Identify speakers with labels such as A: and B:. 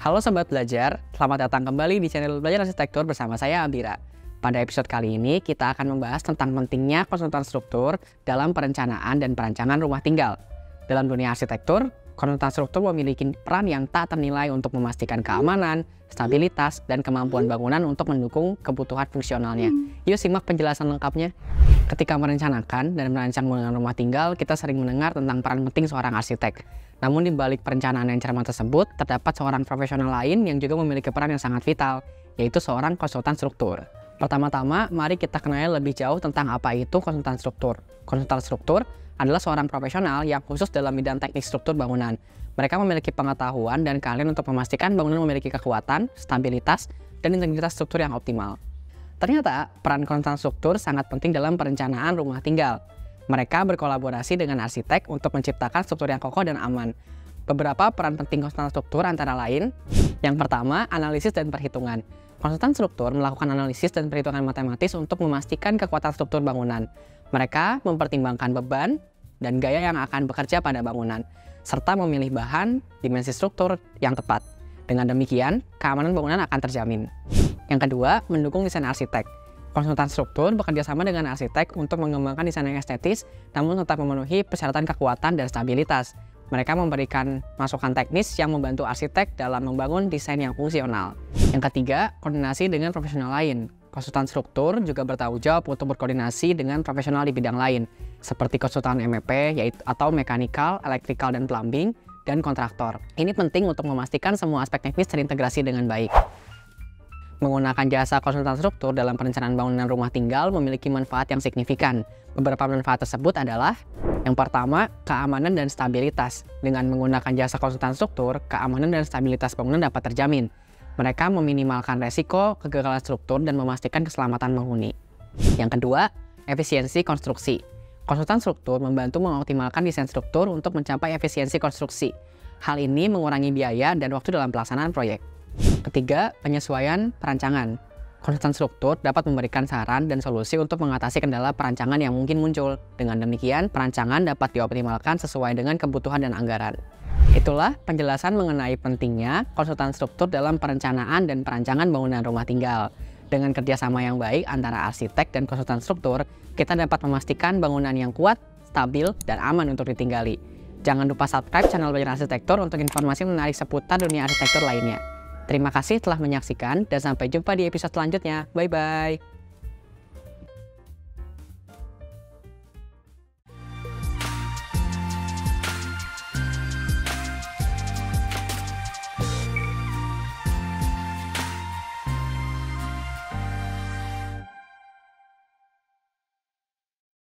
A: Halo Sobat Belajar, selamat datang kembali di channel Belajar Arsitektur bersama saya Abira. Pada episode kali ini kita akan membahas tentang pentingnya konsultan struktur dalam perencanaan dan perancangan rumah tinggal. Dalam dunia arsitektur, konsultan struktur memiliki peran yang tak ternilai untuk memastikan keamanan, stabilitas, dan kemampuan bangunan untuk mendukung kebutuhan fungsionalnya. Yuk simak penjelasan lengkapnya. Ketika merencanakan dan merancang bangunan rumah tinggal, kita sering mendengar tentang peran penting seorang arsitek. Namun di balik perencanaan yang cermat tersebut, terdapat seorang profesional lain yang juga memiliki peran yang sangat vital, yaitu seorang konsultan struktur. Pertama-tama, mari kita kenal lebih jauh tentang apa itu konsultan struktur. Konsultan struktur adalah seorang profesional yang khusus dalam bidang teknik struktur bangunan. Mereka memiliki pengetahuan dan keahlian untuk memastikan bangunan memiliki kekuatan, stabilitas, dan integritas struktur yang optimal. Ternyata, peran konsultan struktur sangat penting dalam perencanaan rumah tinggal. Mereka berkolaborasi dengan arsitek untuk menciptakan struktur yang kokoh dan aman. Beberapa peran penting konsultan struktur antara lain, yang pertama, analisis dan perhitungan. Konsultan struktur melakukan analisis dan perhitungan matematis untuk memastikan kekuatan struktur bangunan. Mereka mempertimbangkan beban dan gaya yang akan bekerja pada bangunan, serta memilih bahan, dimensi struktur yang tepat. Dengan demikian, keamanan bangunan akan terjamin. Yang kedua, mendukung desain arsitek. Konsultan struktur bekerja sama dengan arsitek untuk mengembangkan desain yang estetis, namun tetap memenuhi persyaratan kekuatan dan stabilitas. Mereka memberikan masukan teknis yang membantu arsitek dalam membangun desain yang fungsional. Yang ketiga, koordinasi dengan profesional lain. Konsultan struktur juga bertanggung jawab untuk berkoordinasi dengan profesional di bidang lain, seperti konsultan MEP, yaitu atau mechanical, electrical, dan plumbing, dan kontraktor. Ini penting untuk memastikan semua aspek teknis terintegrasi dengan baik. Menggunakan jasa konsultan struktur dalam perencanaan bangunan rumah tinggal memiliki manfaat yang signifikan. Beberapa manfaat tersebut adalah: yang pertama, keamanan dan stabilitas. Dengan menggunakan jasa konsultan struktur, keamanan dan stabilitas bangunan dapat terjamin. Mereka meminimalkan resiko kegagalan struktur dan memastikan keselamatan penghuni. Yang kedua, efisiensi konstruksi. Konsultan struktur membantu mengoptimalkan desain struktur untuk mencapai efisiensi konstruksi. Hal ini mengurangi biaya dan waktu dalam pelaksanaan proyek. Ketiga, penyesuaian perancangan. Konsultan struktur dapat memberikan saran dan solusi untuk mengatasi kendala perancangan yang mungkin muncul. Dengan demikian, perancangan dapat dioptimalkan sesuai dengan kebutuhan dan anggaran. Itulah penjelasan mengenai pentingnya konsultan struktur dalam perencanaan dan perancangan bangunan rumah tinggal. Dengan kerjasama yang baik antara arsitek dan konsultan struktur, kita dapat memastikan bangunan yang kuat, stabil, dan aman untuk ditinggali. Jangan lupa subscribe channel Belajar Arsitektur untuk informasi menarik seputar dunia arsitektur lainnya. Terima kasih telah menyaksikan dan sampai jumpa di episode selanjutnya. Bye-bye.